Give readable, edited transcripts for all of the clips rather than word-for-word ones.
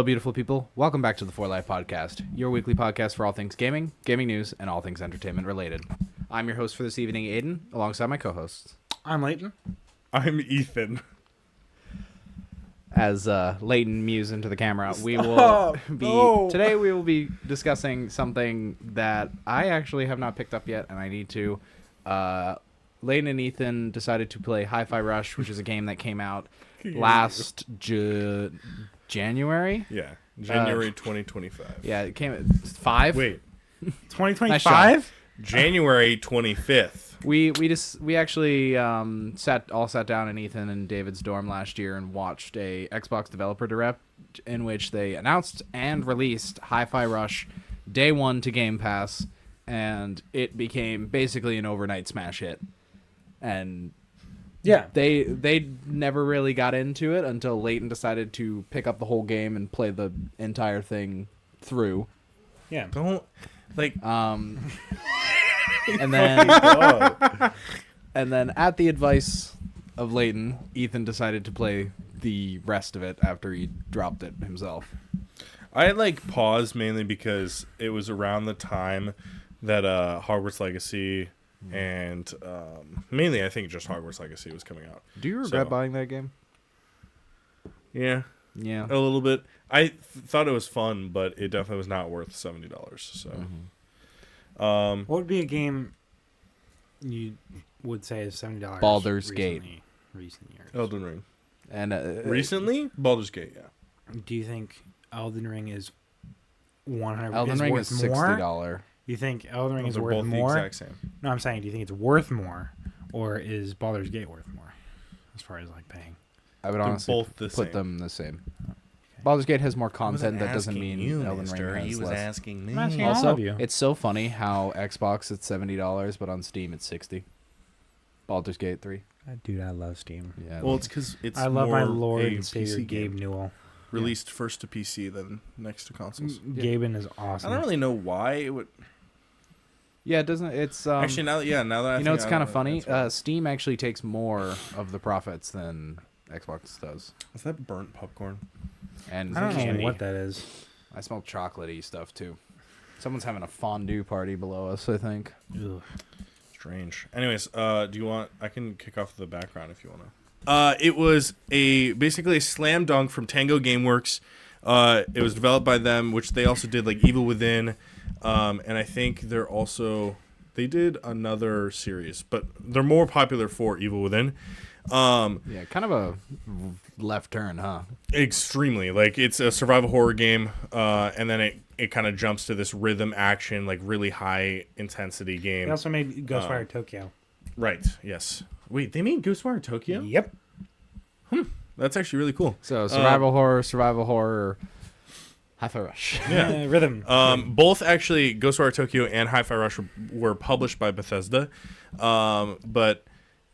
beautiful people. Welcome back to the Forlight podcast, your weekly podcast for all things gaming, gaming news, and all things entertainment related. I'm your host for this evening, Aiden, alongside my co-hosts. I'm Layton. I'm Ethan. As Layton mews into the camera, we will today we will be discussing something that I actually have not picked up yet, and I need to. Layton and Ethan decided to play Hi-Fi Rush, which is a game that came out last January. Yeah, January 2025. Yeah, it came at 5. Wait, 2025? January 25th. We actually sat down in Ethan and David's dorm last year and watched a Xbox developer direct in which they announced and released Hi-Fi Rush day one to Game Pass, and it became basically an overnight smash hit. And Yeah. they never really got into it until Layton decided to pick up the whole game and play the entire thing through. Yeah. Don't like. And then and then at the advice of Layton, Ethan decided to play the rest of it after he dropped it himself. I paused mainly because it was around the time that Hogwarts Legacy and mainly I think just Hogwarts Legacy was coming out. Do you regret buying that game? Yeah, Yeah. a little bit. I thought it was fun, but it definitely was not worth $70. So, What would be a game you would say is $70? Baldur's Gate. Recent years. Elden Ring. And Recently, Baldur's Gate. Yeah. Do you think Elden Ring is 100? Elden Ring is $60. You think Elden Ring is Those are worth both more? the exact same. No, I'm saying, do you think it's worth more, or is Baldur's Gate worth more, as far as paying? I would They're honestly both the put same. them the same. Baldur's Gate has more content. That doesn't mean Elden mister. Ring He has was less. asking me. I'm asking all Also, of you. it's so funny how Xbox it's $70, but on Steam it's $60. Baldur's Gate 3. Dude, I love Steam. Yeah. Well, it's because it's I love my more Lord a and Savior PC Gabe game. Newell. Released first to PC, then next to consoles. Gaben is awesome. I don't really know why it would. Yeah, it doesn't. It's Actually, now that I you know, think it's I kind don't of know, funny. that's why. Steam actually takes more of the profits than Xbox does. Is that burnt popcorn? And I don't know candy. what that is. I smell chocolatey stuff too. Someone's having a fondue party below us, I think. Ugh. Strange. Anyways, do you want? I can kick off the background if you want to. It was basically a slam dunk from TangoGameworks. It was developed by them, which they also did Evil Within, and I think they did another series, but they're more popular for Evil Within. Yeah, kind of a left turn, huh? Extremely. It's a survival horror game, and then it kind of jumps to this rhythm action, really high intensity game. They also made Ghostwire Tokyo. Right, yes. Wait, they made Ghostwire Tokyo? Yep. That's actually really cool. So survival horror, Hi-Fi Rush. Yeah. Rhythm. Both actually, Ghostwire Tokyo and Hi-Fi Rush were published by Bethesda, but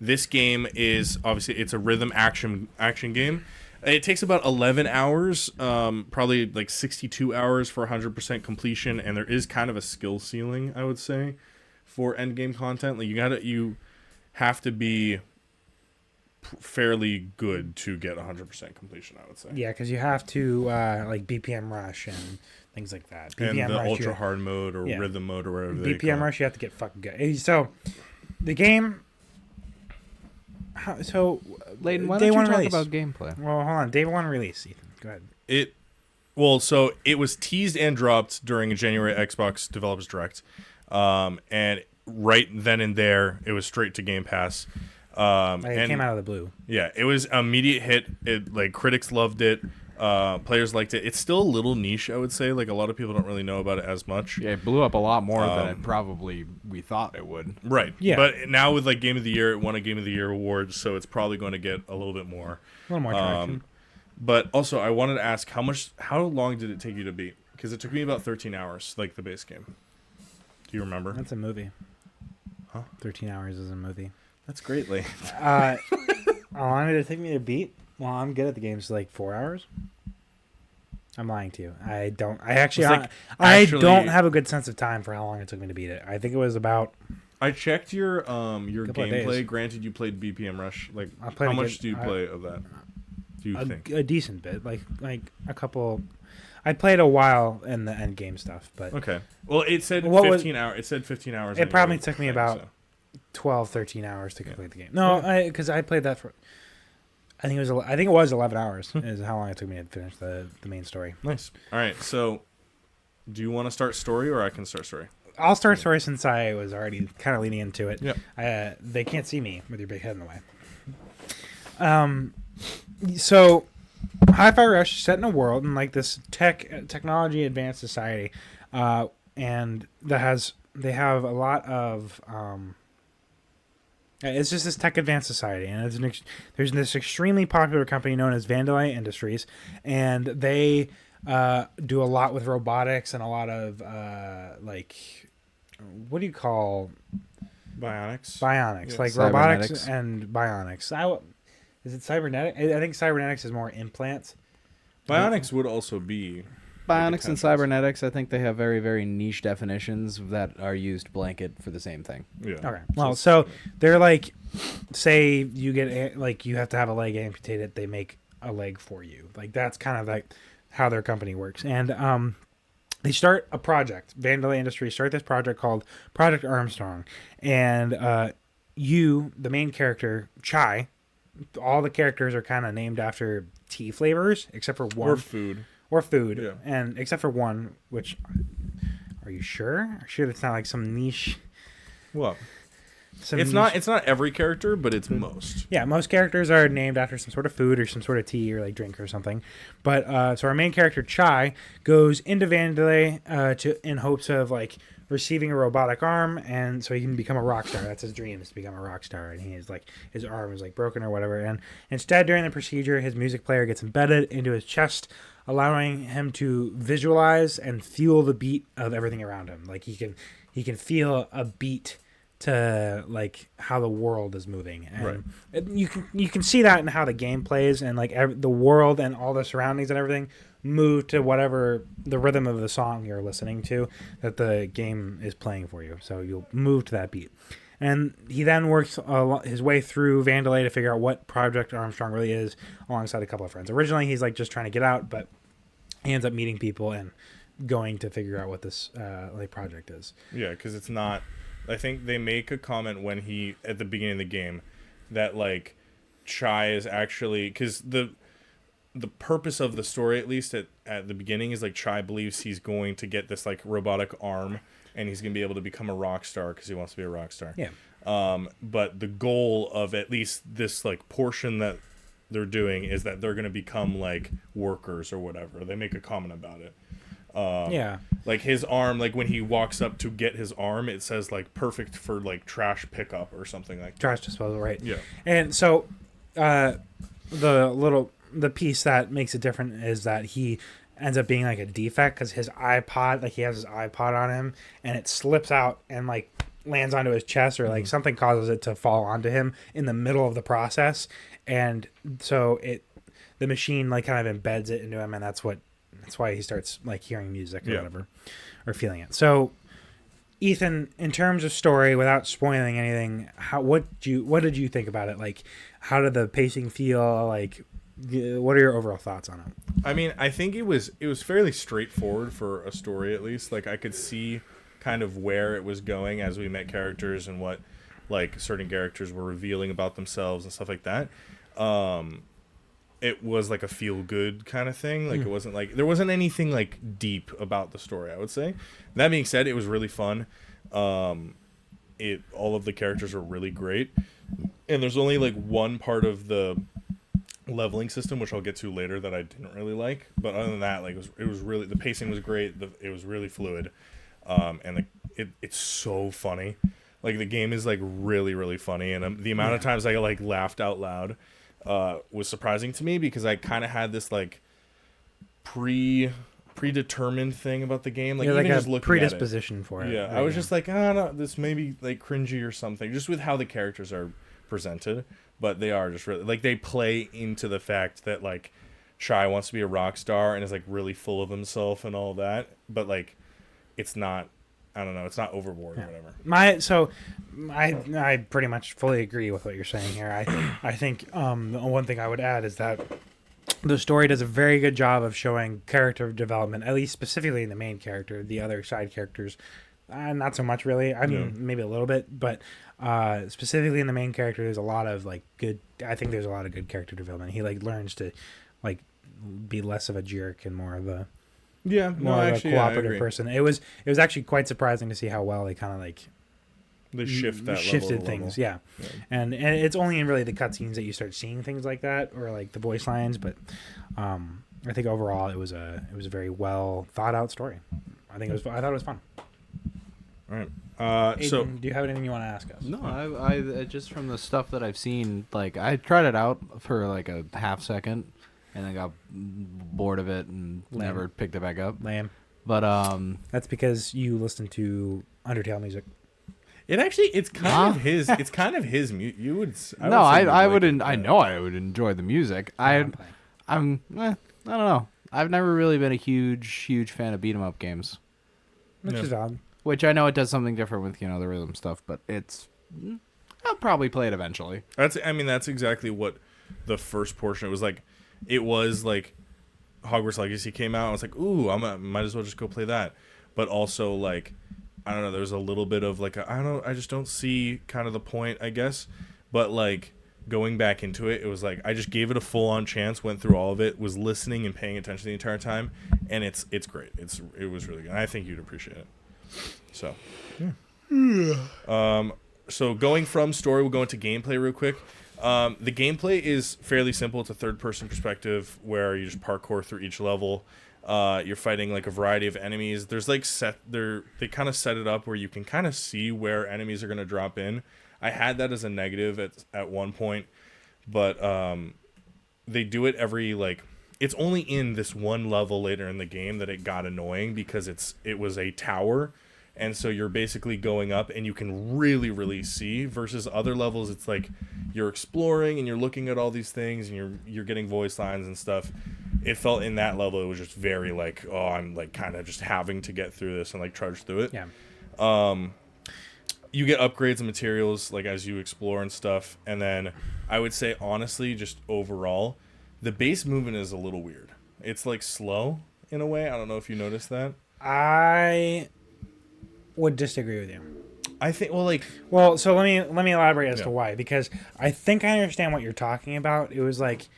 this game is obviously it's a rhythm action game. It takes about 11 hours, probably 62 hours for 100% completion, and there is kind of a skill ceiling, I would say, for end game content. You have to be fairly good to get 100% completion, I would say. Yeah, because you have to BPM Rush and things like that. And BPM the Rush, ultra hard mode or rhythm mode or whatever they call BPM it. Rush, you have to get fucking good. So, the game. Layton, why day don't you one talk release. about gameplay? Well, hold on. Day one release, Ethan. Go ahead. So it was teased and dropped during a January Xbox Developers Direct, and right then and there, it was straight to Game Pass. It And came out of the blue. yeah, it was an immediate hit. It critics loved it, players liked it. It's still a little niche, I would say. A lot of people don't really know about it as much. Yeah, it blew up a lot more than it probably we thought it would. Right. Yeah. But now with Game of the Year, it won a Game of the Year award, so it's probably going to get a little bit more. A little more traction. But also, I wanted to ask how long did it take you to beat? Because it took me about 13 hours, the base game. Do you remember? That's a movie. Huh? 13 hours is a movie. That's great, Lee. How long did it take me to beat? Well, I'm good at the games 4 hours. I'm lying to you. I don't. I actually, I don't have a good sense of time for how long it took me to beat it. I think it was about. I checked your Couple of gameplay. days. Granted, you played BPM Rush. I played how a much good- do you play of that? Do you think? A decent bit, like a couple. I played a while in the end game stuff, but Okay. Well, it said What was- 15 hours. It said 15 hours. it on probably your took me thing, about so. 12, 13 hours to complete the game. No, because I played that for. I think it was 11 hours is how long it took me to finish the main story. Nice. All right. So, do you want to start story, or I can start story? I'll start story since I was already kind of leaning into it. Yeah. They can't see me with your big head in the way. So, Hi-Fi Rush is set in a world in like this technology advanced society, and they have a lot of. It's just this tech advanced society, and there's this extremely popular company known as Vandelay Industries, and they do a lot with robotics and a lot of what do you call Bionics. bionics, Yeah. like robotics and bionics. Is it cybernetic? I think cybernetics is more implants. Bionics would also be Bionics and cybernetics, I think they have very, very niche definitions that are used blanket for the same thing. Yeah. Okay. Well, so they're like, say you you have to have a leg amputated, they make a leg for you. Like that's kind of like how their company works. And they start a project. Vandelay Industries start this project called Project Armstrong, and you, the main character, Chai. All the characters are kind of named after tea flavors, except for one. Or food, Yeah. and except for one, which, are you sure? Are you sure that's not like some niche? Well, It's it's not every character, but it's most. Yeah, most characters are named after some sort of food or some sort of tea or like drink or something. But so our main character Chai goes into Vandelay in hopes of like receiving a robotic arm, and so he can become a rock star. That's his dream, is to become a rock star. And he is like his arm is like broken or whatever. And instead, during the procedure, his music player gets embedded into his chest, allowing him to visualize and feel the beat of everything around him. Like he can feel a beat to like how the world is moving, and you can see that in how the game plays, and like the world and all the surroundings and everything move to whatever the rhythm of the song you're listening to that the game is playing for you. So you'll move to that beat. And he then works his way through Vandelay to figure out what Project Armstrong really is, alongside a couple of friends. Originally, he's like just trying to get out, but he ends up meeting people and going to figure out what this project is. Yeah, because it's not. I think they make a comment when he at the beginning of the game that like Chai is actually, because the purpose of the story, at least at the beginning, is like Chai believes he's going to get this like robotic arm, and he's going to be able to become a rock star because he wants to be a rock star. Yeah. But the goal of at least this like portion that they're doing is that they're going to become like workers or whatever. They make a comment about it. Like his arm, like when he walks up to get his arm, it says like perfect for like trash pickup or something like that. Trash disposal, right? Yeah. And so the piece that makes it different is that he ends up being like a defect because his iPod, like he has his iPod on him, and it slips out and like lands onto his chest, or like something causes it to fall onto him in the middle of the process, and so the machine like kind of embeds it into him, and that's why he starts like hearing music or whatever, or feeling it. So Ethan, in terms of story, without spoiling anything, what did you think about it? Like, how did the pacing feel? Like, what are your overall thoughts on it? I mean, I think it was fairly straightforward for a story, at least. Like, I could see kind of where it was going as we met characters and what like certain characters were revealing about themselves and stuff like that. It was like a feel good kind of thing. Like it wasn't like there wasn't anything like deep about the story, I would say. That being said, it was really fun. All of the characters were really great. And there's only like one part of the leveling system, which I'll get to later, that I didn't really like. But other than that, like it was really, the pacing was great. It was really fluid. And it's so funny. Like the game is like really, really funny. And the amount of times I like laughed out loud was surprising to me, because I kind of had this like predetermined thing about the game. Like, like even a just looking predisposition at it, for it. Yeah, I was just like, no, this may be like cringy or something, just with how the characters are presented. But they are just really like, they play into the fact that like Chai wants to be a rock star and is like really full of himself and all that. But like, it's not. I don't know. It's not overboard or whatever. I pretty much fully agree with what you're saying here. I think the one thing I would add is that The story does a very good job of showing character development, at least specifically in the main character. The other side characters, not so much really. I mean, maybe a little bit, but specifically in the main character, there's a lot of like good. I think there's a lot of good character development. He like learns to like be less of a jerk and more of a a cooperative person. It was actually quite surprising to see how well they kind of like they shifted things. Yeah. And it's only in really the cutscenes that you start seeing things like that, or like the voice lines. But I think overall it was a very well thought out story. I thought it was fun. All right. Aiden, So do you have anything you want to ask us? No, I just from the stuff that I've seen, like I tried it out for like a half second, and then got bored of it and never picked it back up. Lame. But That's because you listen to Undertale music. it's kind of his. It's kind of his. You would. I wouldn't. I know I would enjoy the music. I don't know. I've never really been a huge fan of beat 'em up games. Which is odd. Which I know it does something different with the rhythm stuff, but I'll probably play it eventually. That's exactly what the first portion it was like. It was like Hogwarts Legacy came out. I was like, ooh, might as well just go play that. But also like, I don't know. There was a little bit of like, I just don't see kind of the point, I guess. But like going back into it, it was like I just gave it a full on chance. Went through all of it. Was listening and paying attention the entire time, and it's great. It was really good. I think you'd appreciate it. So, so going from story, we'll go into gameplay real quick. The gameplay is fairly simple. It's a third-person perspective where you just parkour through each level. You're fighting like a variety of enemies. There's like they kind of set it up where you can kind of see where enemies are going to drop in. I had that as a negative at one point, but they do it every like. It's only in this one level later in the game that it got annoying because it was a tower, and so you're basically going up and you can really see, versus other levels it's like you're exploring and you're looking at all these things and you're getting voice lines and stuff. It felt in that level it was just very like, oh, I'm like kind of just having to get through this and like trudge through it. Yeah. You get upgrades and materials like as you explore and stuff, and then I would say honestly just overall the base movement is a little weird. It's like slow in a way. I don't know if you noticed that. I would disagree with you. I think so let me elaborate as to why, because I think I understand what you're talking about. It was like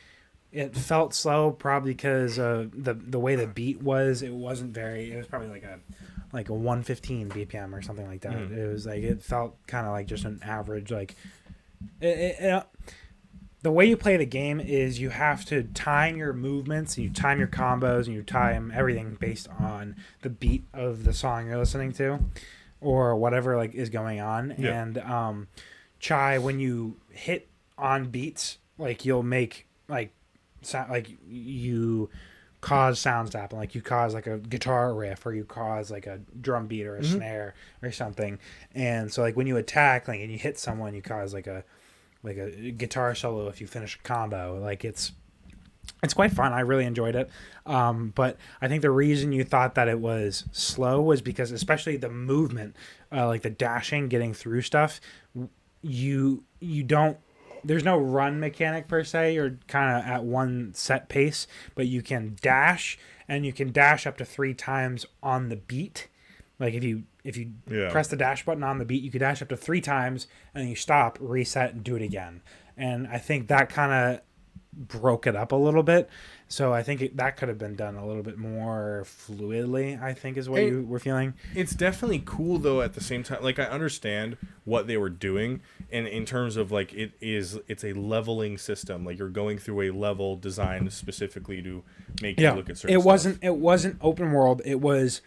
it felt slow probably because the way the beat was. It was probably like a 115 BPM or something like that. Mm-hmm. It was like it felt kind of like just an average like the way you play the game is you have to time your movements, and you time your combos, and you time everything based on the beat of the song you're listening to, or whatever like is going on. Yeah. And Chai, when you hit on beats, like you'll make like sound, like you cause sounds to happen, like you cause like a guitar riff, or you cause like a drum beat or a snare or something. And so like when you attack, like and you hit someone, you cause like a guitar solo if you finish a combo. Like it's quite fun. I really enjoyed it. But I think the reason you thought that it was slow was because especially the movement, like the dashing, getting through stuff, you don't, there's no run mechanic per se. You're kind of at one set pace, but you can dash, and you can dash up to 3 times on the beat. Like if you press the dash button on the beat, you could dash up to 3 times, and then you stop, reset, and do it again. And I think that kind of broke it up a little bit. So I think that could have been done a little bit more fluidly, I think is what you were feeling. It's definitely cool, though, at the same time. Like, I understand what they were doing, and in terms of, like, it's a leveling system. Like, you're going through a level designed specifically to make you look at certain stuff. It wasn't open world. It was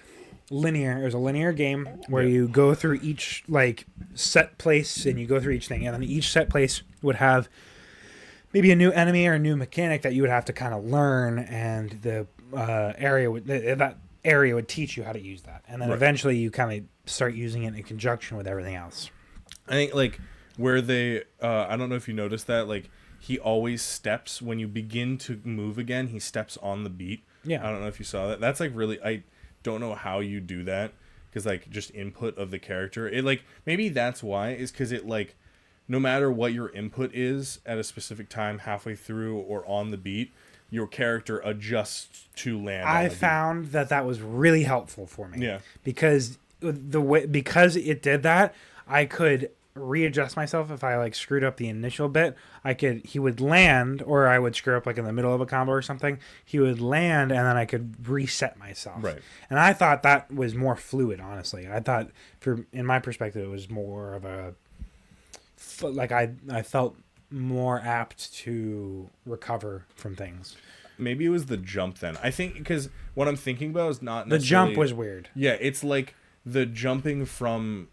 linear. It was a linear game where you go through each like set place, and you go through each thing, and then each set place would have maybe a new enemy or a new mechanic that you would have to kind of learn, and the that area would teach you how to use that, and then eventually you kind of start using it in conjunction with everything else. I think like where they I don't know if you noticed that, like he always steps when you begin to move again, he steps on the beat. I don't know if you saw that. That's like really, I don't know how you do that, because like just input of the character, it like maybe that's why, is because it like no matter what your input is at a specific time halfway through or on the beat, your character adjusts to land. I found that was really helpful for me. Yeah. Because because it did that, I could readjust myself if I like screwed up the initial bit. He would land, or I would screw up like in the middle of a combo or something. He would land, and then I could reset myself. Right. And I thought that was more fluid, honestly. I thought, in my perspective, it was more of a like I felt more apt to recover from things. Maybe it was the jump then. I think because what I'm thinking about is not the jump was weird. Yeah, it's like the jumping from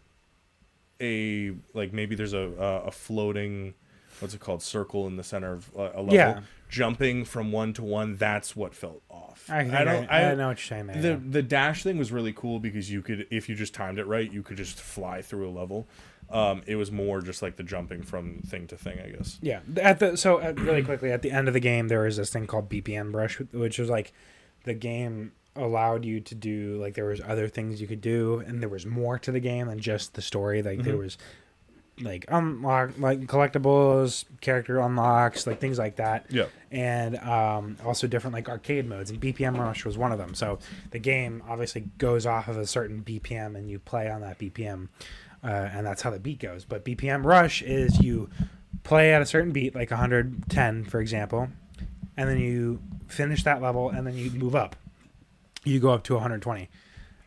maybe there's a floating, what's it called, circle in the center of a level. Yeah. Jumping from one to one, that's what felt off. I know what you're saying there. The dash thing was really cool because you could, if you just timed it right, you could just fly through a level. It was more just like the jumping from thing to thing, I guess. Yeah. Really quickly, at the end of the game, there was this thing called BPM brush, which was like the game allowed you to do, like, there was other things you could do, and there was more to the game than just the story. Like there was like collectibles, character unlocks, like things like that. Yeah. And also different like arcade modes, and BPM Rush was one of them. So the game obviously goes off of a certain BPM, and you play on that BPM, and that's how the beat goes. But BPM Rush is you play at a certain beat, like 110, for example, and then you finish that level, and then you move up. You go up to 120.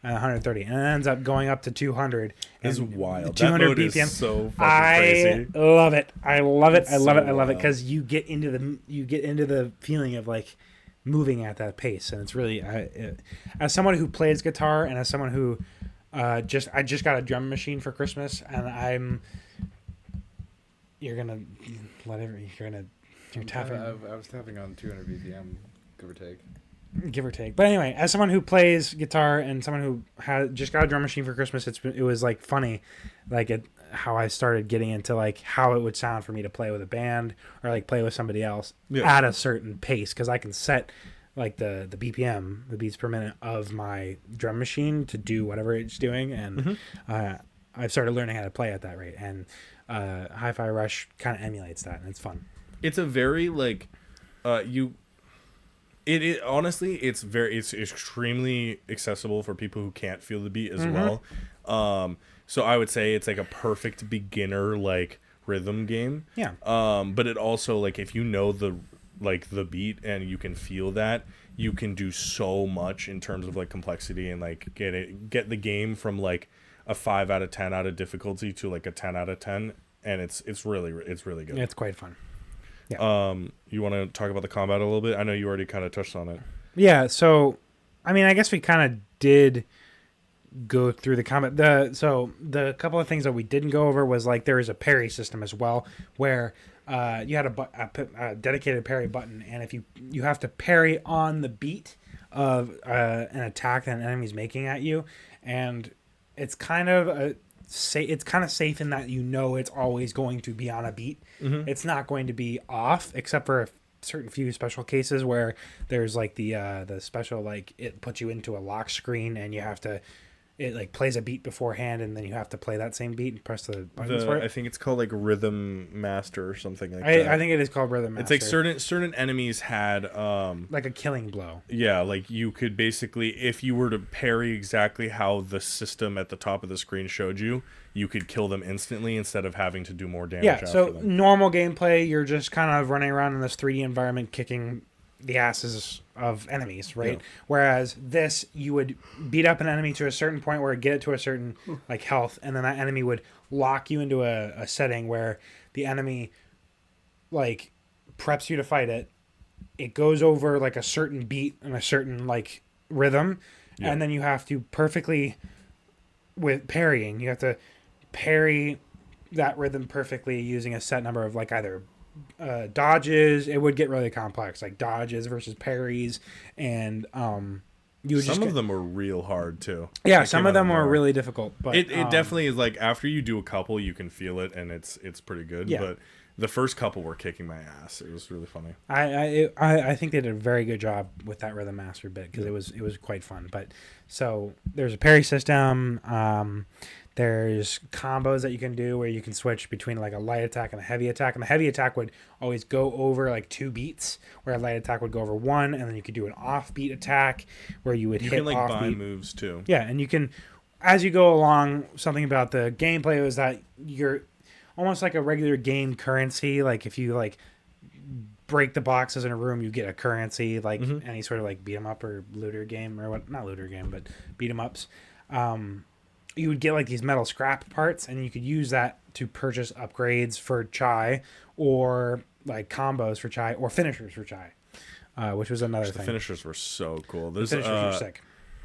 130, and it ends up going up to 200. It's wild. 200 that mode BPM. Is so fucking crazy. I love it. I love it. It's I love so it. I love it wild. because you get into the feeling of like moving at that pace, and it's really as someone who plays guitar and as someone who I just got a drum machine for Christmas, and you're tapping. I was tapping on 200 BPM, give or take. But anyway, as someone who plays guitar and someone who had just got a drum machine for Christmas, it was like funny, like how I started getting into like how it would sound for me to play with a band or like play with somebody else at a certain pace, because I can set like the BPM, the beats per minute of my drum machine to do whatever it's doing, and I've started learning how to play at that rate, and Hi-Fi Rush kind of emulates that, and it's fun. It's a very like It honestly, it's extremely accessible for people who can't feel the beat as well. So I would say it's like a perfect beginner like rhythm game. Yeah. But it also, like, if you know the beat and you can feel that, you can do so much in terms of like complexity and like get the game from like a 5 out of 10 out of difficulty to like a 10 out of 10, and it's really good. It's quite fun. Yeah. You want to talk about the combat a little bit? I know you already kind of touched on it. Yeah. So, I mean, I guess we kind of did go through the combat. The couple of things that we didn't go over was like there is a parry system as well, where you had a dedicated parry button, and if you have to parry on the beat of an attack that an enemy's making at you, and it's kind of safe in that it's always going to be on a beat. It's not going to be off, except for a certain few special cases where there's like the special, like it puts you into a lock screen and it like plays a beat beforehand, and then you have to play that same beat and press the buttons for it. I think it's called like Rhythm Master or something like that. I think it is called Rhythm Master. It's like certain enemies had like a killing blow. Yeah, like you could basically, if you were to parry exactly how the system at the top of the screen showed you, you could kill them instantly instead of having to do more damage after so them. Normal gameplay, you're just kind of running around in this 3D environment kicking the asses of enemies, right? Yeah. Whereas this, you would beat up an enemy to a certain point where it get it to a certain like health, and then that enemy would lock you into a setting where the enemy like preps you to fight it. It goes over like a certain beat and a certain like rhythm, and then you have to perfectly, with parrying, you have to parry that rhythm perfectly using a set number of like either dodges. It would get really complex, like dodges versus parries, and some of them were real hard too. Yeah, some of them were really difficult, but it definitely is like after you do a couple, you can feel it, and it's pretty good. Yeah. But the first couple were kicking my ass. It was really funny. I think they did a very good job with that Rhythm Master bit because it was quite fun. But so there's a parry system. There's combos that you can do where you can switch between like a light attack and a heavy attack. And the heavy attack would always go over like 2 beats, where a light attack would go over 1, and then you could do an offbeat attack where you would hit can like offbeat. buy moves too. Yeah, and you can, as you go along, something about the gameplay was that you're almost like a regular game currency. Like if you like break the boxes in a room, you get a currency, like any sort of like beat 'em up or looter game or what, not looter game, but beat 'em ups. You would get like these metal scrap parts, and you could use that to purchase upgrades for Chai, or like combos for Chai, or finishers for Chai, which was another thing. The finishers were so cool. There's the finishers were sick.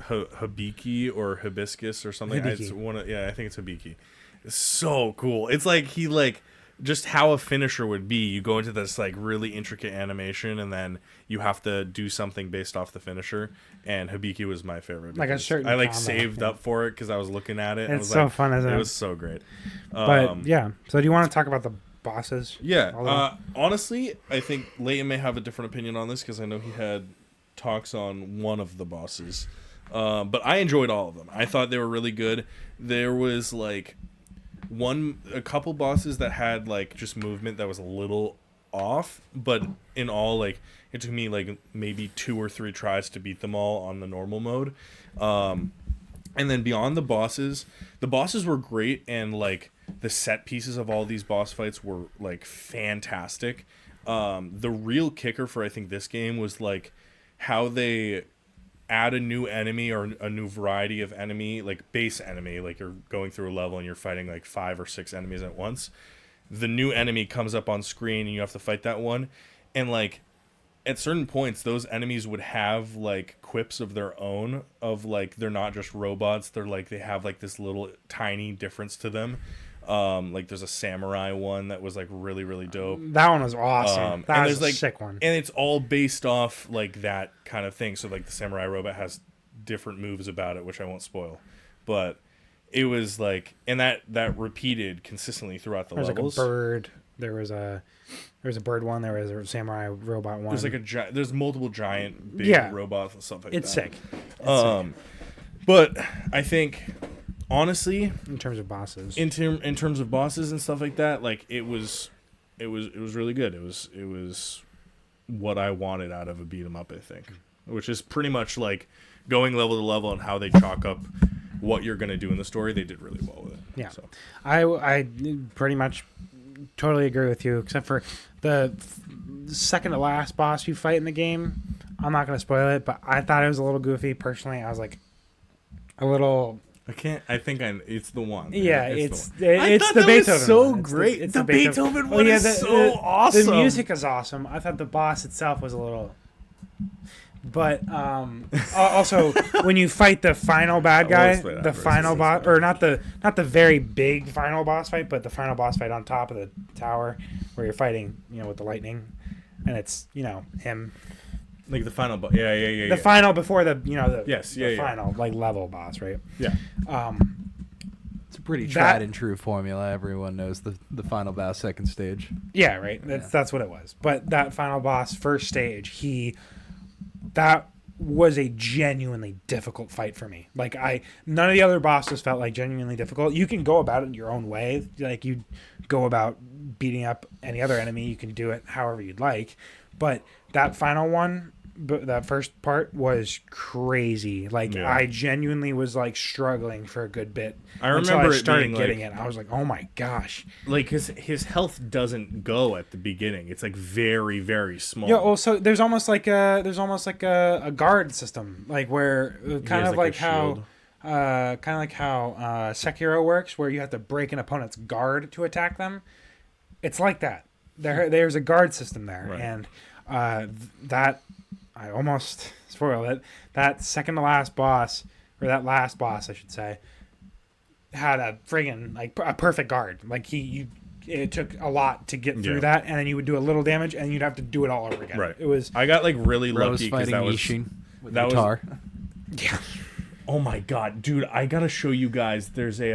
Hibiki or Hibiscus or something. Hibiki. I think it's Hibiki. It's so cool. It's like he like just how a finisher would be. You go into this like really intricate animation, and then you have to do something based off the finisher. And Hibiki was my favorite. Like a certain I like combo, saved up for it because I was looking at it. It's and I was so like, fun, isn't it? It was so great. But yeah, so do you want to talk about the bosses? Yeah. Honestly, I think Layton may have a different opinion on this because I know he had talks on one of the bosses. But I enjoyed all of them. I thought they were really good. There was like a couple bosses that had like just movement that was a little off, but in all, like it took me like maybe 2 or 3 tries to beat them all on the normal mode. And then beyond the bosses were great, and like the set pieces of all these boss fights were like fantastic. The real kicker for I think this game was like how they add a new enemy or a new variety of enemy, like base enemy, like you're going through a level and you're fighting like 5 or 6 enemies at once. The new enemy comes up on screen and you have to fight that one, and like at certain points those enemies would have like quips of their own, of like they're not just robots, they're like they have like this little tiny difference to them. Like there's a samurai one that was like really, really dope. That one was awesome. That was a like, sick one. And it's all based off like that kind of thing. So like the samurai robot has different moves about it, which I won't spoil. But it was like, and that repeated consistently throughout the levels. Like a bird. There was a bird one. There was a samurai robot one. There's like there's multiple giant big robots and stuff like it's that. Sick. But I think honestly, in terms of bosses, in terms of bosses and stuff like that, like it was really good. It was what I wanted out of a beat 'em up, I think, which is pretty much like going level to level and how they chalk up what you're gonna do in the story. They did really well with it. Yeah, so. I pretty much totally agree with you, except for the second to last boss you fight in the game. I'm not gonna spoil it, but I thought it was a little goofy. Personally, I was like a little. I think it's the one. Yeah, it's the Beethoven. Was so one. great. It's the Beethoven one is so awesome. The music is awesome. I thought the boss itself was a little. But also when you fight the final bad guy, the final boss, or not the very big final boss fight, but the final boss fight on top of the tower where you're fighting, with the lightning, and it's him. Like the final boss, yeah. The final before the final like level boss, right? Yeah. It's a pretty tried and true formula. Everyone knows the final boss second stage. Yeah, right. That's what it was. But that final boss first stage, that was a genuinely difficult fight for me. Like none of the other bosses felt like genuinely difficult. You can go about it in your own way. Like you go about beating up any other enemy, you can do it however you'd like. But that final one, that first part was crazy. Like I genuinely was like struggling for a good bit. I remember until I started getting it. I was like, oh my gosh. Like his health doesn't go at the beginning. It's like very, very small. Yeah. Well, so there's almost like a guard system, like where kind of like how Sekiro works, where you have to break an opponent's guard to attack them. It's like that. There's a guard system there, right. And that I almost spoiled it. That second to last boss, or that last boss, I should say, had a friggin' like a perfect guard. Like it took a lot to get through that, and then you would do a little damage, and you'd have to do it all over again. Right. It was. I got like really Rose lucky because that was with that guitar. Yeah. Oh my god, dude! I gotta show you guys. There's a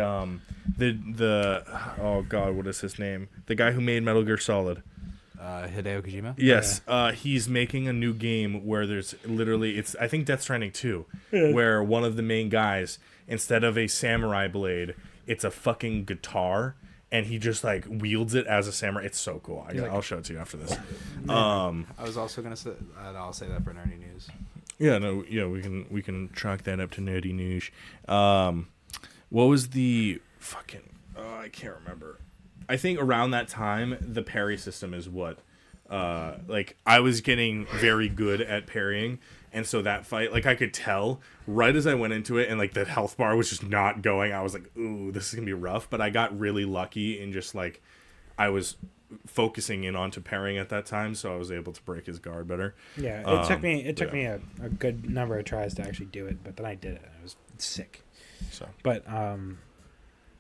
oh god, what is his name? the guy who made Metal Gear Solid. Hideo Kojima. Yes, he's making a new game where there's literally I think Death Stranding 2, where one of the main guys, instead of a samurai blade, it's a fucking guitar, and he just like wields it as a samurai. It's so cool. I'll show it to you after this. I was also gonna say, I'll say that for nerdy news. Yeah, no, yeah, we can chalk that up to nerdy news. What was the fucking? I can't remember. I think around that time, the parry system is what, like, I was getting very good at parrying, and so that fight, like, I could tell right as I went into it, and, like, the health bar was just not going. I was like, ooh, this is gonna be rough, but I got really lucky in just, like, I was focusing in onto parrying at that time, so I was able to break his guard better. Yeah, it took me a good number of tries to actually do it, but then I did it. It was sick. So, but, do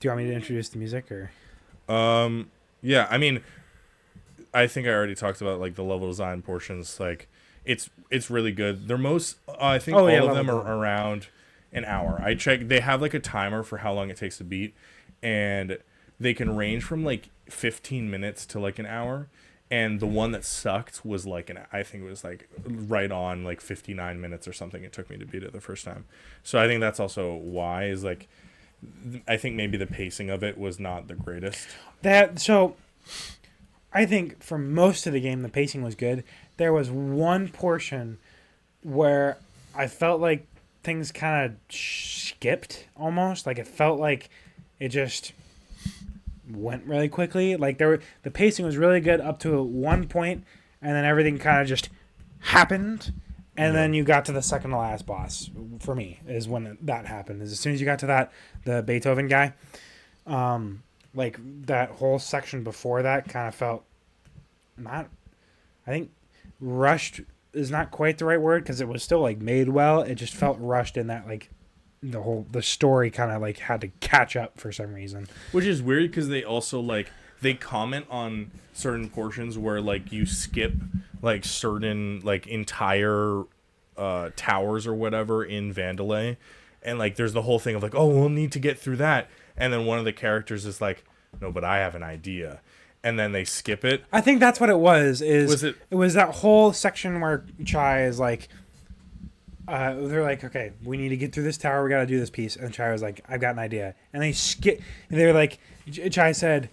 you want me to introduce the music, or? Yeah, I mean, I think I already talked about like the level design portions. Like, it's really good. They're I think all of them are around an hour. I checked. They have like a timer for how long it takes to beat, and they can range from like 15 minutes to like an hour. And the one that sucked was like I think it was like right on like 59 minutes or something. It took me to beat it the first time. So I think that's also why is like. I think maybe the pacing of it was not the greatest. I think for most of the game, the pacing was good. There was one portion where I felt like things kind of skipped almost. Like it felt like it just went really quickly. Like the pacing was really good up to one point, and then everything kind of just happened. And then you got to the second to last boss, for me, is when that happened. As soon as you got to that, the Beethoven guy, like that whole section before that kind of felt I think rushed is not quite the right word because it was still like made well. It just felt rushed in that like the story kind of like had to catch up for some reason. Which is weird because they also like, they comment on certain portions where like you skip like certain like entire towers or whatever in Vandalay, and like there's the whole thing of like, oh, we'll need to get through that, and then one of the characters is like, no, but I have an idea, and then they skip it. I think that's what it was. It was that whole section where Chai is like, they're like, okay, we need to get through this tower, we got to do this piece, and Chai was like, I've got an idea, and they skip, and they're like, Chai said,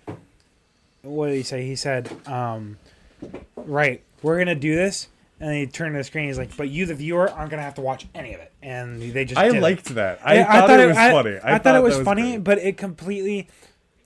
what did he say? He said, right, we're going to do this. And then he turned to the screen. He's like, but you, the viewer, aren't going to have to watch any of it. And they just liked that. I thought it was funny. I thought it was funny, but it completely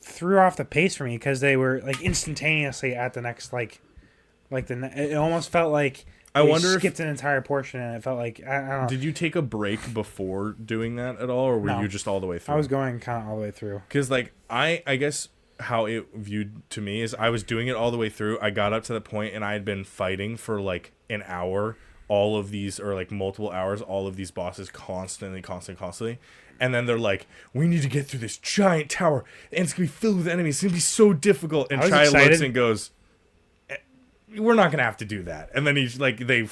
threw off the pace for me because they were like instantaneously at the next, it almost felt like skipped an entire portion, and it felt like, I don't know. Did you take a break before doing that at all, or were you just all the way through? I was going kind of all the way through. Because, like, I guess how it viewed to me is I was doing it all the way through. I got up to the point and I had been fighting for like an hour, all of these, or like multiple hours, all of these bosses constantly. And then they're like, we need to get through this giant tower and it's going to be filled with enemies. It's going to be so difficult. And Chai looks and goes, we're not going to have to do that. And then he's like, they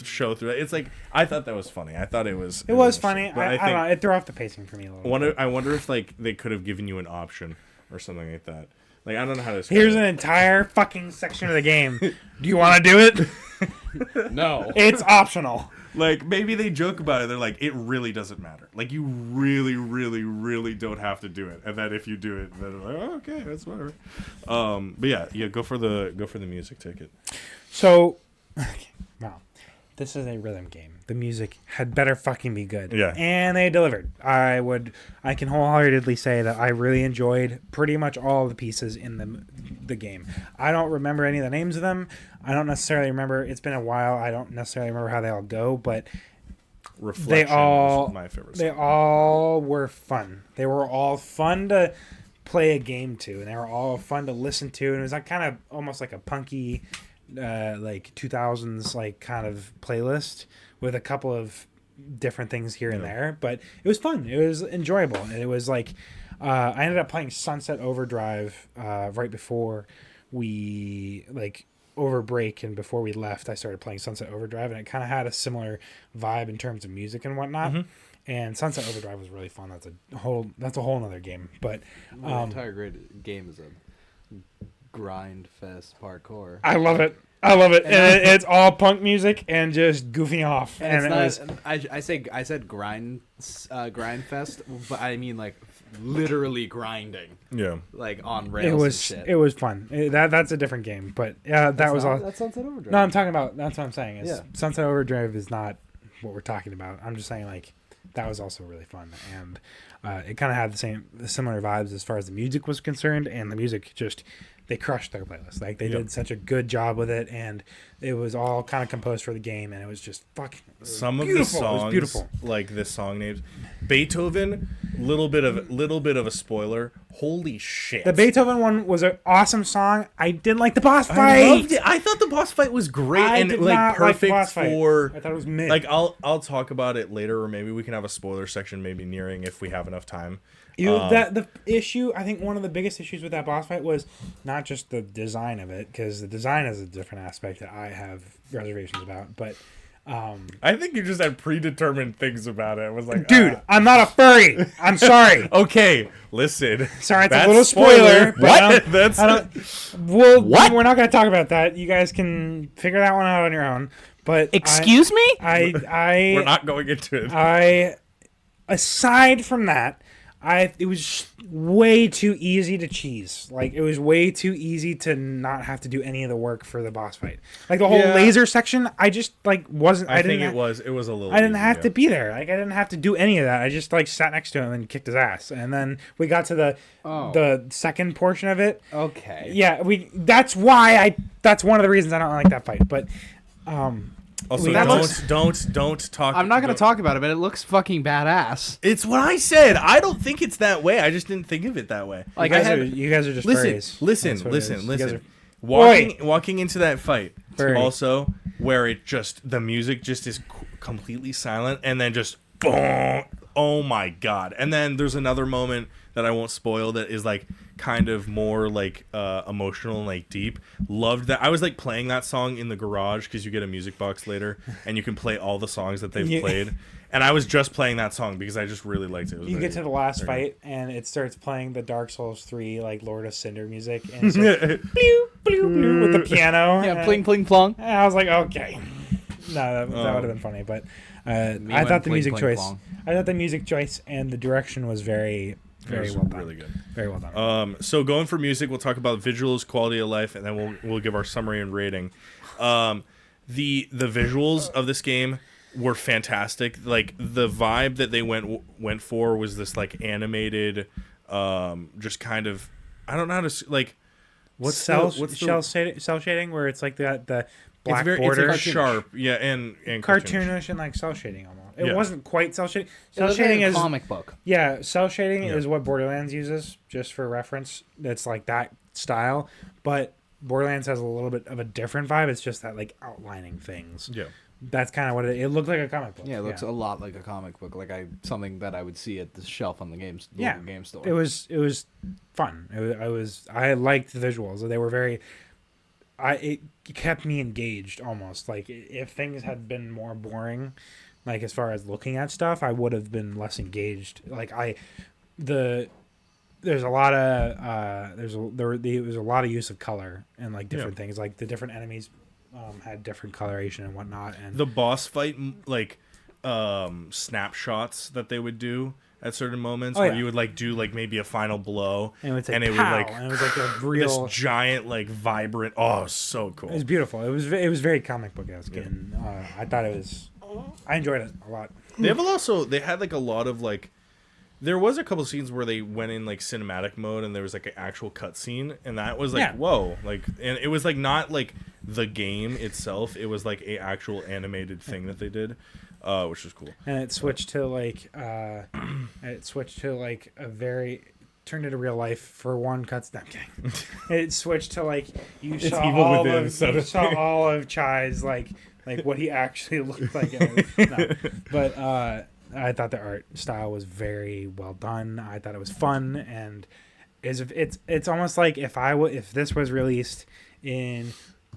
show through it. It's like, I thought that was funny. I thought it was funny. I don't know. It threw off the pacing for me a little bit. I wonder if like they could have given you an option or something like that. Like, I don't know how to. Here's an entire fucking section of the game. Do you want to do it? No. It's optional. Like, maybe they joke about it. They're like, it really doesn't matter. Like, you really, really, really don't have to do it. And then if you do it, then they're like, oh, okay, that's whatever. But yeah, go for the music ticket. So, wow, this is a rhythm game. The music had better fucking be good. Yeah. And they delivered. I can wholeheartedly say that I really enjoyed pretty much all the pieces in the game. I don't remember any of the names of them. I don't necessarily remember. It's been a while. I don't necessarily remember how they all go, but Reflection is my favorite song. They all were fun. They were all fun to play a game to, and they were all fun to listen to. And it was like kind of almost like a punky, like 2000s like kind of playlist with a couple of different things here and there. But it was fun. It was enjoyable. And it was like I ended up playing Sunset Overdrive right before we over break, and before we left I started playing Sunset Overdrive, and it kind of had a similar vibe in terms of music and whatnot. And Sunset Overdrive was really fun. That's a whole nother game, but the entire great game is a grind fest parkour. I love it. And it's all punk music and just goofing off. And it's not. I said grind fest, but I mean like literally grinding. Yeah. Like on rails. It was fun. That's a different game, but yeah, That's Sunset Overdrive. No, I'm talking about. That's what I'm saying. Yeah. Sunset Overdrive is not what we're talking about. I'm just saying like that was also really fun, and it kind of had the similar vibes as far as the music was concerned, and the music just. They crushed their playlist. Like they did such a good job with it, and it was all kind of composed for the game, and it was just fucking. Some of the songs, beautiful. Like this song names, Beethoven. Little bit of a spoiler. Holy shit! The Beethoven one was an awesome song. I didn't like the boss fight. I loved it. I thought the boss fight was great and like perfect for. I thought it was mid. Like I'll talk about it later, or maybe we can have a spoiler section maybe nearing if we have enough time. The issue, I think one of the biggest issues with that boss fight was not just the design of it, because the design is a different aspect that I have reservations about, but I think you just had predetermined things about it. It was like, dude, I'm not a furry. I'm sorry. Okay, listen. Sorry, it's a little spoiler. What? We're not going to talk about that. You guys can figure that one out on your own. But excuse me? We're not going into it. Aside from that, it was way too easy to cheese. Like, it was way too easy to not have to do any of the work for the boss fight. Like, the whole laser section, I just, like, wasn't... I think it was a little I didn't have to be there. Like, I didn't have to do any of that. I just, like, sat next to him and kicked his ass. And then we got to the second portion of it. Okay. Yeah, that's one of the reasons I don't like that fight. But, also, don't talk. I'm not going to talk about it, but it looks fucking badass. It's what I said. I don't think it's that way. I just didn't think of it that way. Like you guys are just furries. Listen. Are... Walking into that fight, also where the music just is completely silent, and then just boom. Oh my god! And then there's another moment that I won't spoil that is like kind of more like emotional and like deep. Loved that. I was like playing that song in the garage because you get a music box later and you can play all the songs that they've played. And I was just playing that song because I just really liked it. You get to the last fight and it starts playing the Dark Souls 3 like Lord of Cinder music and it's like, blew, blew, blew, with the piano. Yeah, pling, pling, plong. And I was like, okay. No, that would have been funny, but I thought the music choice and the direction was very well done. Really good. Very well done. So going for music, we'll talk about visuals, quality of life, and then we'll give our summary and rating. The visuals of this game were fantastic. Like the vibe that they went for was this like animated, just kind of, I don't know how to like. What's cell shading where it's like the black border. It's sharp, yeah, and cartoonish and like cell shading almost. It wasn't quite cell shading. Cell shading is a comic book. Yeah, cell shading is what Borderlands uses, just for reference. It's like that style, but Borderlands has a little bit of a different vibe. It's just that like outlining things. Yeah, that's kind of what it looked like a comic book. Yeah, it looks a lot like a comic book, like something that I would see at the shelf on the game store. It was fun. I liked the visuals. They were very. It kept me engaged almost. Like if things had been more boring, like as far as looking at stuff, I would have been less engaged. Like there's a lot of there was a lot of use of color and like different things. Like the different enemies had different coloration and whatnot. And the boss fight like snapshots that they would do at certain moments where you would like do like maybe a final blow and it would like a real this giant like vibrant. Oh, so cool. It was beautiful. It was very comic book-esque, and I thought I enjoyed it a lot. They had like a lot of like, there was a couple scenes where they went in like cinematic mode and there was like an actual cutscene, and that was like whoa, like, and it was like not like the game itself, it was like a actual animated thing that they did. Which was cool. And it switched to like turned into real life for one cuts. No, I'm kidding. It switched to like you saw all of Chai's like what he actually looked like. But I thought the art style was very well done. I thought it was fun, and it's almost like if this was released in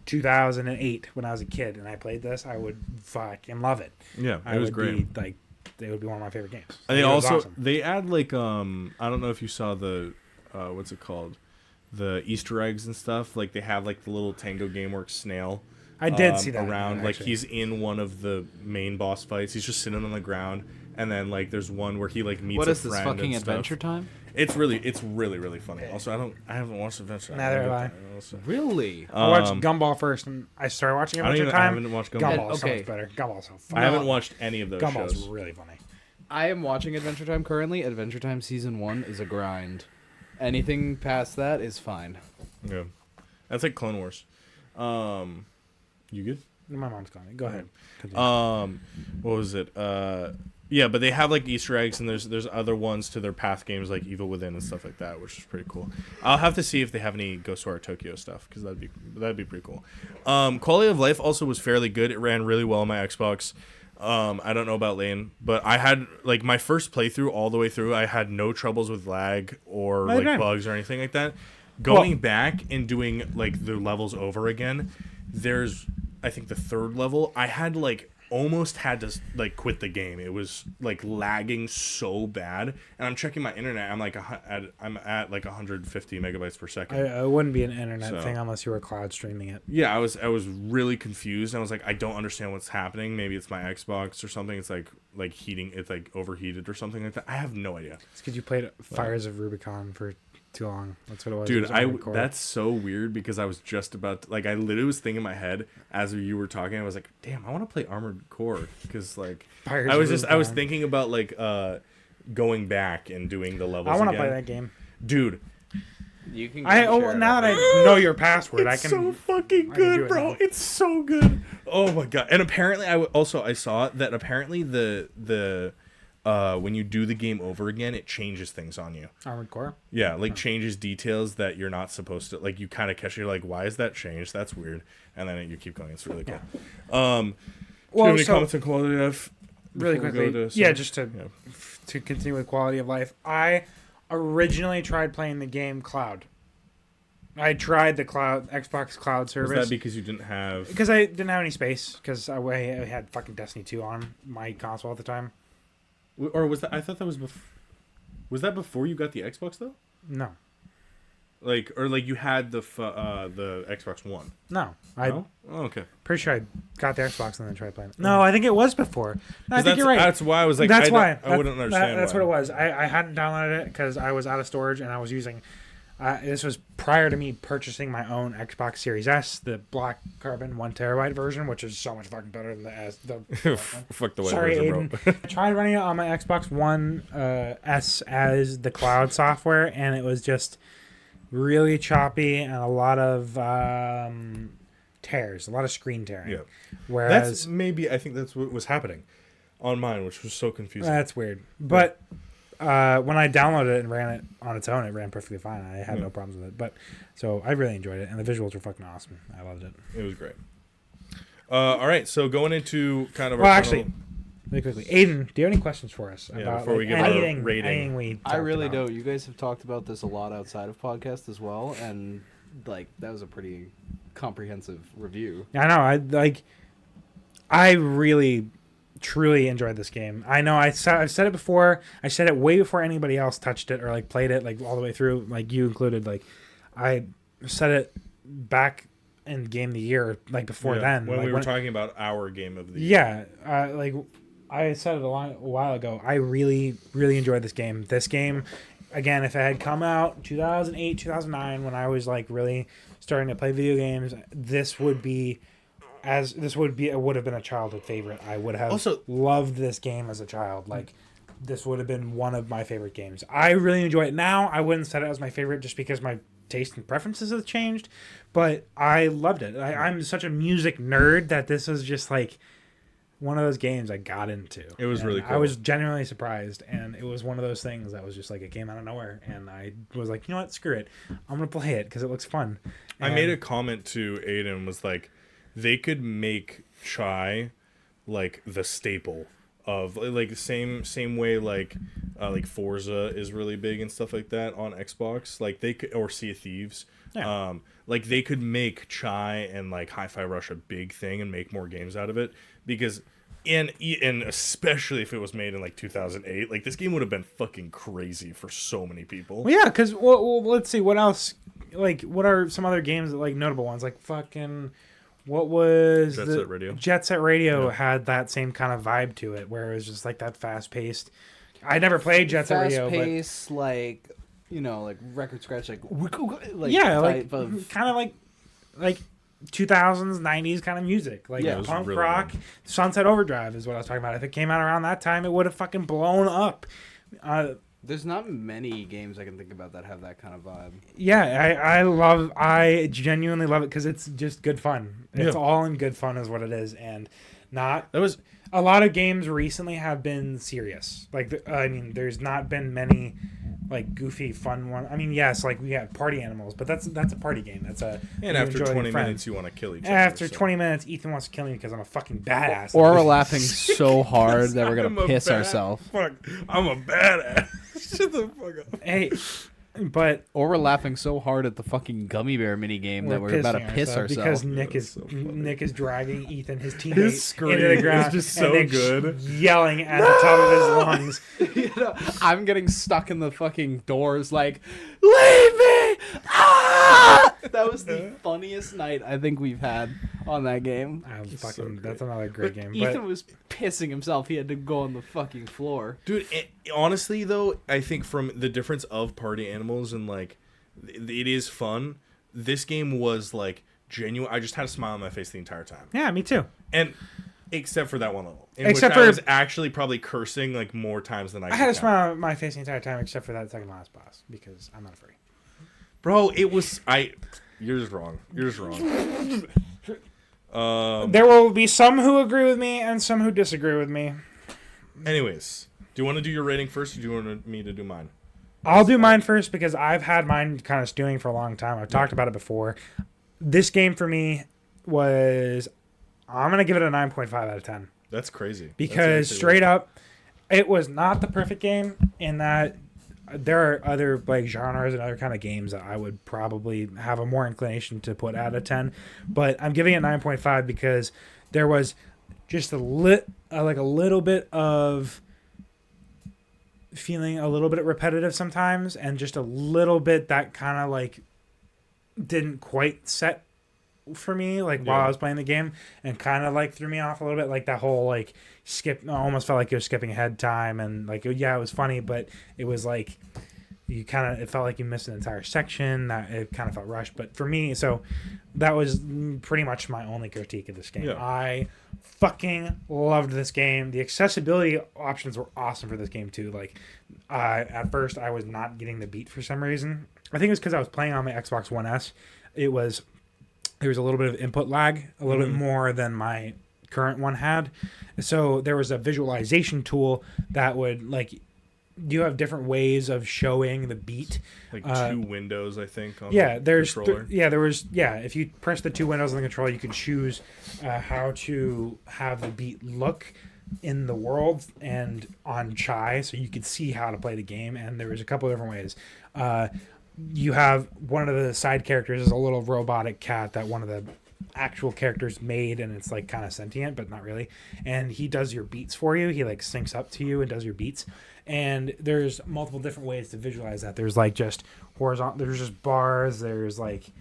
2008 when I was a kid and I played this, I would fucking love it. Yeah, it was great. It would be one of my favorite games. And they also awesome. They add like I don't know if you saw the what's it called, the Easter eggs and stuff. Like they have like the little tangogameworks snail. I did see that around. Like he's in one of the main boss fights. He's just sitting on the ground, and then like there's one where he like meets what a is friend. This fucking and stuff. Adventure Time? It's really funny. Also, I haven't watched Adventure Time. Neither have I. Really? I watched Gumball first, and I started watching Adventure Time. I haven't watched Gumball. Gumball's so much better. Gumball's so fun. I haven't watched any of those Gumball's shows. really funny. I am watching Adventure Time currently. Adventure Time Season 1 is a grind. Anything past that is fine. Yeah. That's like Clone Wars. You good? My mom's calling me. Go ahead. What was it? Yeah, but they have like Easter eggs, and there's other ones to their Path games like Evil Within and stuff like that, which is pretty cool. I'll have to see if they have any Ghostwire Tokyo stuff because that'd be pretty cool. Quality of life also was fairly good. It ran really well on my Xbox. I don't know about Lane, but I had like my first playthrough all the way through. I had no troubles with lag or bugs or anything like that. Going back and doing like the levels over again, there's I think the third level I had like almost had to like quit the game. It was like lagging so bad, and I'm checking my internet. I'm like I'm at like 150 megabytes per second. It wouldn't be an internet thing unless you were cloud streaming it. Yeah, I was really confused. I was like, I don't understand what's happening. Maybe it's my Xbox or something. It's like heating. It's like overheated or something like that. I have no idea. It's because you played Fires of Rubicon for too long. That's what it was. Dude, that's so weird because I was just about to, like I literally was thinking in my head as you were talking. I was like, damn, I want to play Armored Core because like I was thinking about like going back and doing the levels. I want to play that game, dude. You can. Now that I know your password, I can. It's so fucking good, bro. It's so good. Oh my god! And apparently, I saw that apparently the when you do the game over again, it changes things on you. Armored Core? Yeah, like changes details that you're not supposed to. Like you kind of catch it, you're like, why is that changed? That's weird. And then you keep going. It's really cool. Yeah. Do you have any comments on quality of life? Really quickly. Just to continue with quality of life. I originally tried playing the game Cloud. I tried the Xbox Cloud service. Was that because you didn't have... Because I didn't have any space. Because I had fucking Destiny 2 on my console at the time. Or was that? I thought that was before. Was that before you got the Xbox though? No. Like you had the Xbox One. No. Oh, okay. Pretty sure I got the Xbox and then tried playing it. No, I think it was before. No, I think you're right. That's why I was like, I wouldn't understand. That's what it was. I hadn't downloaded it because I was out of storage and I was using. This was prior to me purchasing my own Xbox Series S, the black carbon 1 terabyte version, which is so much fucking better than the S. Fuck the white Sorry, version, Aiden. bro. I tried running it on my Xbox One S as the cloud software, and it was just really choppy and a lot of tears, a lot of screen tearing. Yeah. Whereas I think that's what was happening on mine, which was so confusing. That's weird. But when I downloaded it and ran it on its own, it ran perfectly fine. I had no problems with it. But so I really enjoyed it, and the visuals were fucking awesome. I loved it. It was great. All right, so going into kind of really quickly, Aiden, do you have any questions for us about before we give anything, our rating? anything we I really about? don't. You guys have talked about this a lot outside of podcast as well, and like that was a pretty comprehensive review. I know. I really truly enjoyed this game. I know I've said it before. I said it way before anybody else touched it or like played it like all the way through, like you included. Like I said it back in Game of the Year, like before then. When like, we were talking about our Game of the Year. Yeah, like I said it a while ago. I really, really enjoyed this game. This game, again, if it had come out 2008, 2009, when I was like really starting to play video games, it would have been a childhood favorite. I would have also loved this game as a child. Like, this would have been one of my favorite games. I really enjoy it now. I wouldn't set it as my favorite just because my taste and preferences have changed, but I loved it. I'm such a music nerd that this was just like one of those games I got into. It was really cool. I was genuinely surprised, and it was one of those things that was just like it came out of nowhere, and I was like, you know what, screw it. I'm going to play it because it looks fun. And I made a comment to Aiden, was like, they could make chai like the staple of like the same way like Forza is really big and stuff like that on Xbox. Like they could, or Sea of Thieves. Yeah. Like they could make chai and like Hi-Fi Rush a big thing and make more games out of it, because And especially if it was made in like 2008, like this game would have been fucking crazy for so many people. Well, yeah, because let's see what else. Like, what are some other games that like notable ones? Like fucking, what was Jet Set Radio? Jet Set Radio had that same kind of vibe to it, where it was just like that fast paced. I never played Jet Set Radio, fast paced, like like record scratch, like yeah, like kind of like 2000s, 90s kind of music, like punk really rock. Good. Sunset Overdrive is what I was talking about. If it came out around that time, it would have fucking blown up. There's not many games I can think about that have that kind of vibe. Yeah, I genuinely love it because it's just good fun. It's all in good fun is what it is, and a lot of games recently have been serious. Like, I mean, there's not been many like goofy fun one. I mean, yes, like we have Party Animals, but that's a party game. That's and after 20 minutes you want to kill each other. After 20 minutes, Ethan wants to kill me because I'm a fucking badass. Or we're laughing so hard that we're gonna piss ourselves. Fuck, I'm a badass. Shut the fuck up. Hey, or we're laughing so hard at the fucking gummy bear mini game that we're about to piss ourselves because Nick is dragging Ethan, his teammate, into the ground. It's just so good, yelling at the top of his lungs. I'm getting stuck in the fucking doors, like, leave me! Ah! That was the funniest night I think we've had on that game. That's another great game. Ethan was pissing himself. He had to go on the fucking floor, dude. Honestly, though, I think from the difference of Party Animals and like it is fun. This game was like genuine. I just had a smile on my face the entire time. Yeah, me too. And except for that one level, which I was actually probably cursing like more times than I had a smile on my face the entire time, except for that second last boss because I'm not afraid. Bro, it was You're just wrong. There will be some who agree with me and some who disagree with me. Anyways, do you want to do your rating first, or do you want me to do mine? I'll do mine first because I've had mine kind of stewing for a long time. I've talked about it before. This game for me was, I'm going to give it a 9.5 out of 10. That's crazy. Because straight up, it was not the perfect game in that there are other like genres and other kind of games that I would probably have a more inclination to put out of 10. But I'm giving it 9.5 because there was just a little bit of feeling a little bit repetitive sometimes, and just a little bit that kind of like didn't quite set for me while I was playing the game, and kind of like threw me off a little bit, like that whole like skip. I almost felt like you're skipping ahead time, and like it was funny, but it was like it felt like you missed an entire section, that it kind of felt rushed. But for me, so that was pretty much my only critique of this game. I fucking loved this game. The accessibility options were awesome for this game too. Like at first I was not getting the beat for some reason. I think it was because I was playing on my Xbox One S. There was a little bit of input lag, a little bit more than my current one had. So there was a visualization tool that would like, you have different ways of showing the beat. Like two windows, I think. On the controller. If you press the two windows on the controller, you can choose how to have the beat look in the world and on Chai, so you could see how to play the game. And there was a couple of different ways. You have one of the side characters is a little robotic cat that one of the actual characters made, and it's like kind of sentient but not really, and he does your beats for you. He like syncs up to you and does your beats, and there's multiple different ways to visualize that. There's like just horizontal, there's just bars, there's like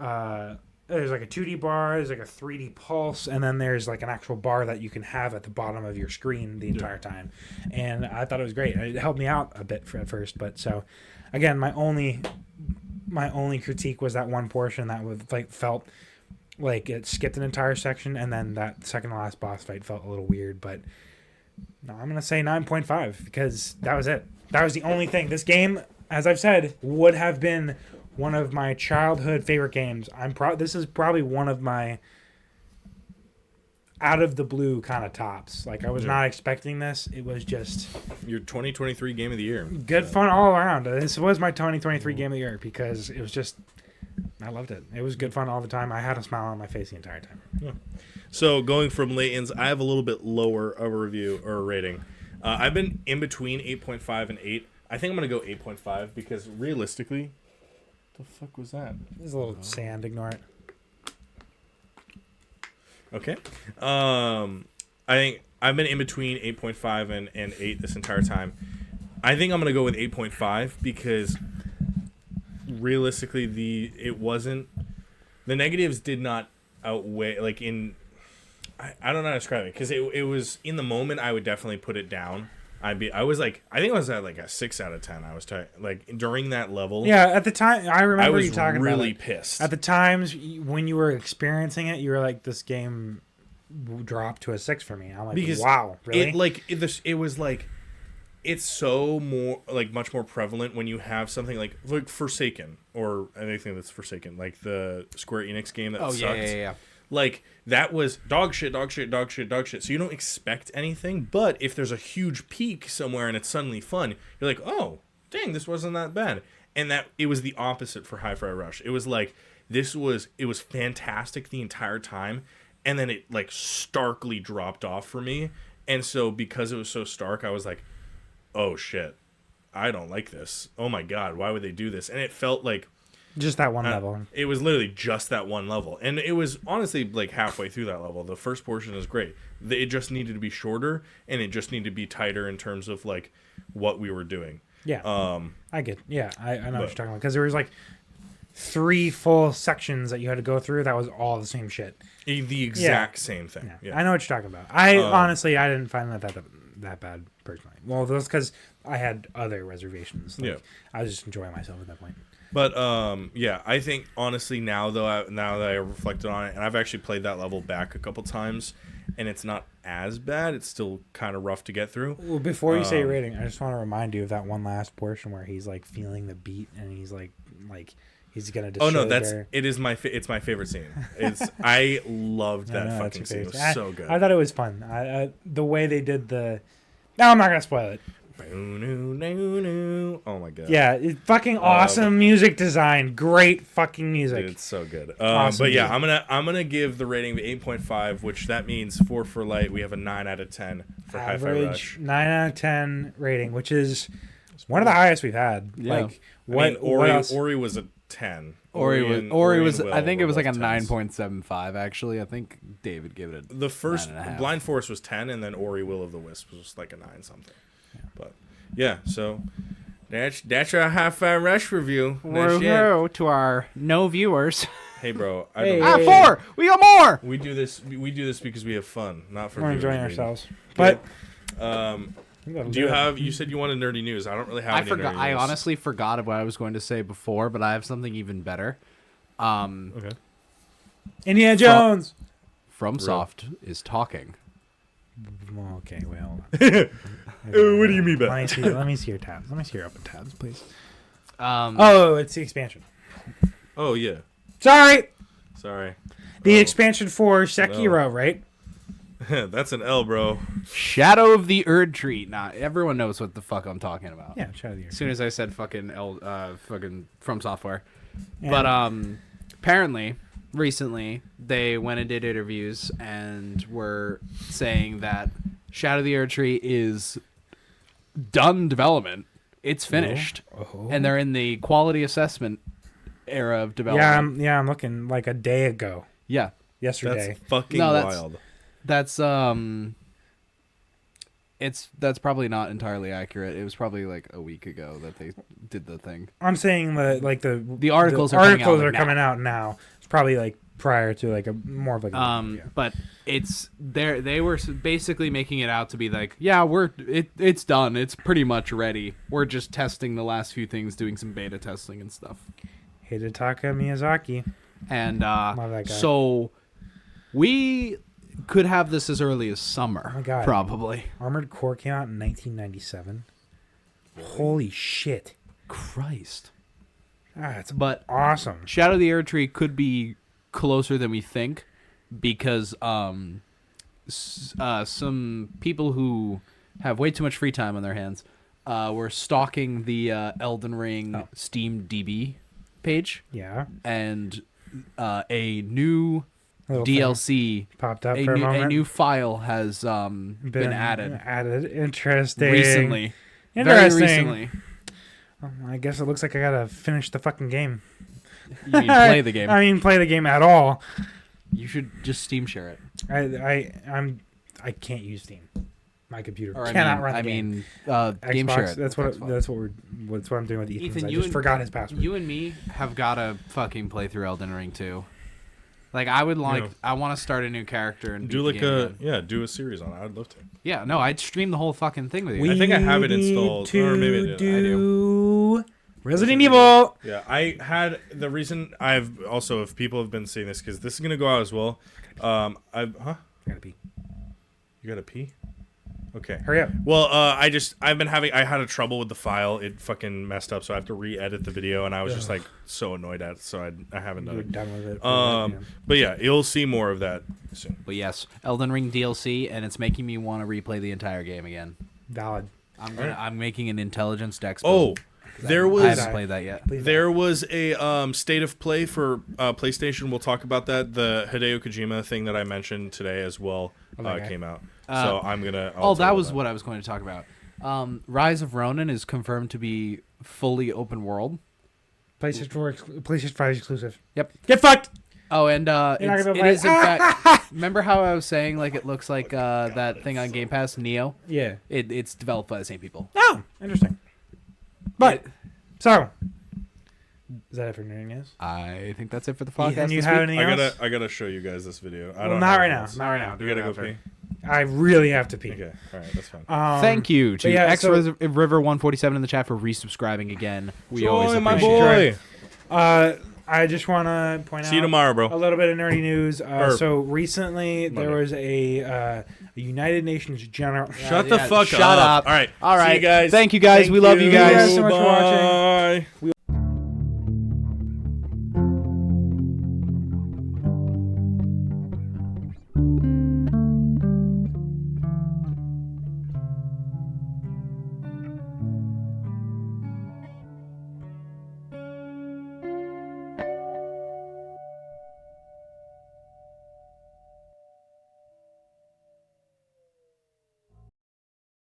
a 2D bar, there's like a 3D pulse, and then there's like an actual bar that you can have at the bottom of your screen the entire time. And I thought it was great. It helped me out a bit at first, but so again, my only critique was that one portion that was like felt like it skipped an entire section, and then that second to last boss fight felt a little weird. But no, I'm gonna say 9.5 because that was it. That was the only thing. This game, as I've said, would have been one of my childhood favorite games. This is probably one of my out of the blue kind of tops. Like, I was not expecting this. It was just your 2023 game of the year. Good fun all around. This was my 2023 game of the year because it was just, I loved it. It was good fun all the time. I had a smile on my face the entire time. Yeah. So going from Layton's, I have a little bit lower of a review or a rating. I've been in between 8.5 and 8. I think I'm going to go 8.5 because realistically, what the fuck was that? There's a little sand. Ignore it. Okay. I I think I've been in between 8.5 and 8 this entire time. I think I'm gonna go with 8.5 because realistically, the negatives did not outweigh I don't know how to describe it because it was in the moment I would definitely put it down. I think I was at like a 6 out of 10. I was like during that level. Yeah, at the time I remember was you talking about really it. pissed. At the times when you were experiencing it, you were like, this game dropped to a 6 for me. I'm like, because wow, really? It was like it's so much more prevalent when you have something like Forsaken or anything that's Forsaken, like the Square Enix game that sucked. Yeah. Like that was dog shit. So you don't expect anything, but if there's a huge peak somewhere and it's suddenly fun, you're like, oh, dang, this wasn't that bad. And that it was the opposite for Hi-Fi Rush. It was like it was fantastic the entire time, and then it like starkly dropped off for me. And so because it was so stark, I was like, oh shit, I don't like this. Oh my god, why would they do this? And it felt like just that one level. It was literally just that one level, and it was honestly like halfway through that level. The first portion is great. It just needed to be shorter, and it just needed to be tighter in terms of like what we were doing. Yeah. I get. Yeah, I know what you're talking about because there was like 3 full sections that you had to go through. That was all the same shit. The exact same thing. Yeah. I know what you're talking about. Honestly, I didn't find that bad personally. Well, that's because I had other reservations. I was just enjoying myself at that point. But I think honestly now that I reflected on it, and I've actually played that level back a couple times, and it's not as bad. It's still kind of rough to get through. Well, before you say your rating, I just want to remind you of that one last portion where he's like feeling the beat and he's like he's gonna destroy. Oh no, it's my favorite scene. I loved that fucking scene. It was so good. I thought it was fun. The way they did the. No, I'm not gonna spoil it. Oh my god. Yeah, it's fucking awesome music design. Great fucking music. Dude, it's so good. Awesome but yeah, I'm gonna give the rating of 8.5, which that means for Forlight we have a 9 out of 10 for Hi-Fi Rush. 9 out of 10 rating, which is one of the highest we've had. Yeah. What else? Ori was a 10. Ori was I think it was like a 9.75 actually. I think David gave it the first Blind Forest was 10, and then Ori Will of the Wisp was like a 9 something. Yeah. But yeah, so that's our Hi-Fi Rush review. To our no viewers. Hey bro, Hey. 4. We got more. We do this because we have fun, not for We're viewers, enjoying maybe. ourselves. But you said you wanted nerdy news. I don't really have any nerdy news. I honestly forgot what I was going to say before, but I have something even better. Okay. Indiana Jones. FromSoft is talking. Okay, well. What do you mean by that? Let me see your tabs. Let me see your open tabs, please. It's the expansion. Oh yeah. Sorry. The expansion for Sekiro, right? That's an L, bro. Shadow of the Erd Tree. Nah, everyone knows what the fuck I'm talking about. Yeah, Shadow of the Erd Tree. As soon as I said fucking From Software. But apparently recently they went and did interviews and were saying that Shadow of the Erd Tree is done development. It's finished. And they're in the quality assessment era of development. Yeah, I'm looking like a day ago. Yeah. Yesterday. That's fucking wild. That's that's probably not entirely accurate. It was probably like a week ago that they did the thing. I'm saying the articles are coming out now. It's probably like prior to like a more of like but it's they were basically making it out to be like, yeah, it's done. It's pretty much ready. We're just testing the last few things, doing some beta testing and stuff. Hidetaka Miyazaki. And so we could have this as early as summer. Oh my god. Probably. Armored Core came out in 1997. Holy shit. Christ. That's awesome. Shadow of the Erd Tree could be closer than we think because some people who have way too much free time on their hands were stalking the Elden Ring Steam DB page. Yeah. And a new DLC popped up for a moment. A new file has been added. Interesting. Recently. Interesting. Very recently. Well, I guess it looks like I gotta finish the fucking game. You mean play the game? I mean play the game at all. You should just Steam share it. I can't use Steam. My computer Or cannot run the game. Game Xbox, share. that's what I'm doing with Ethan. Ethan, I you just and- forgot his password. You and me have got to fucking play through Elden Ring too. Like I would like, I want to start a new character and do beat the like game again. do a series on it. I'd love to. Yeah, no, I'd stream the whole fucking thing with you. I think I have it installed, or maybe I didn't. do Resident Evil. Yeah, I had the reason I've also, if people have been seeing this, because this is gonna go out as well. I Gotta pee. You gotta pee. Okay. Hurry up. Well, I had a trouble with the file. It fucking messed up, so I have to re-edit the video, and I was just like so annoyed at it, so I haven't done You're it. done with it. But yeah, you'll see more of that soon. But yes, Elden Ring DLC, and it's making me want to replay the entire game again. Valid. I'm making an intelligence dex. Oh, there was I haven't played that yet. There was a state of play for PlayStation. We'll talk about that. The Hideo Kojima thing that I mentioned today as well came out. So I'm gonna. That was what I was going to talk about. Rise of Ronin is confirmed to be fully open world. PlayStation 5 exclusive. Yep. Get fucked. Oh, and it is in fact. Remember how I was saying like it looks like that thing on Game Pass, Neo? Yeah. It's developed by the same people. Oh, interesting. But so, is that it for nerding news? I think that's it for the podcast. Ethan, you this have week. anything else? I gotta show you guys this video. Well, not right now. Not right now. You gotta go pee. I really have to pee. Okay, all right, that's fine. Thank you to yeah, River 147 in the chat for resubscribing again. We always my appreciate boy. I just want to point out. See you tomorrow, bro. A little bit of nerdy news. So recently there was a United Nations General. Shut the fuck up. Shut up. All right. All right. See you guys. Thank you guys. We love you Thank you guys. guys so much for watching. Bye.